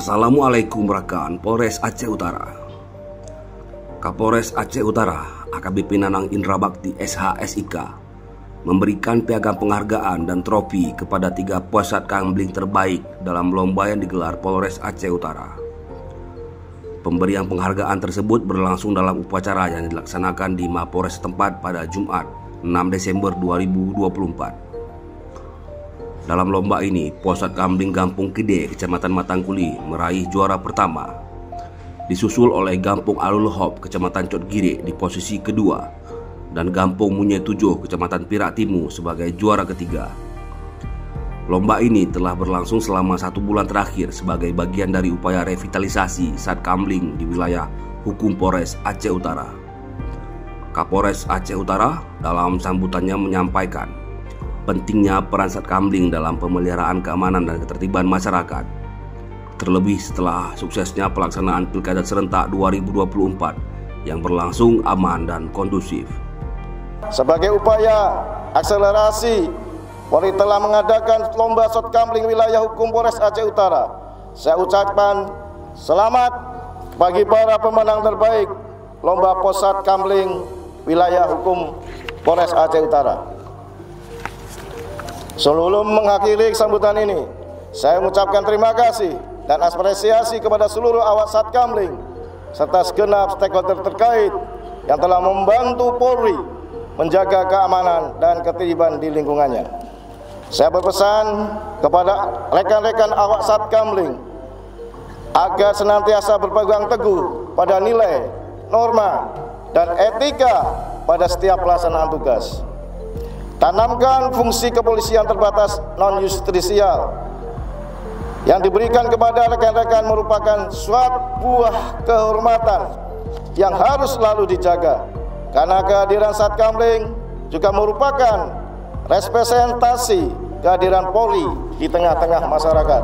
Assalamualaikum rekan Polres Aceh Utara. Kapolres Aceh Utara AKBP Nanang Indra Bakti SH.SIK memberikan piagam penghargaan dan trofi kepada 3 posat gambling terbaik dalam lomba yang digelar Polres Aceh Utara. Pemberian penghargaan tersebut berlangsung dalam upacara yang dilaksanakan di Mapolres setempat pada Jumat 6 Desember 2024. Dalam lomba ini, posat gambling Gampung Kede, Kecamatan Matangkuli meraih juara pertama, disusul oleh Gampung Alul Hop, Kecamatan Cotgire di posisi kedua, dan Gampung Munye 7, Kecamatan Pirak Timur sebagai juara ketiga. Lomba ini telah berlangsung selama 1 bulan terakhir sebagai bagian dari upaya revitalisasi sat gambling di wilayah hukum Polres Aceh Utara. Kapolres Aceh Utara dalam sambutannya menyampaikan pentingnya peran sat gambling dalam pemeliharaan keamanan dan ketertiban masyarakat, terlebih setelah suksesnya pelaksanaan Pilkada Serentak 2024 yang berlangsung aman dan kondusif. Sebagai upaya akselerasi, Polri telah mengadakan lomba sat gambling wilayah hukum Polres Aceh Utara. Saya ucapkan selamat bagi para pemenang terbaik lomba posat gambling wilayah hukum Polres Aceh Utara. Sebelum mengakhiri sambutan ini, saya mengucapkan terima kasih dan apresiasi kepada seluruh awak sat gambling serta segenap stakeholder terkait yang telah membantu Polri menjaga keamanan dan ketertiban di lingkungannya. Saya berpesan kepada rekan-rekan awak sat gambling agar senantiasa berpegang teguh pada nilai, norma, dan etika pada setiap pelaksanaan tugas. Tanamkan fungsi kepolisian terbatas non-justisial yang diberikan kepada rekan-rekan merupakan suatu buah kehormatan yang harus selalu dijaga, karena kehadiran sat gambling juga merupakan representasi kehadiran Polri di tengah-tengah masyarakat.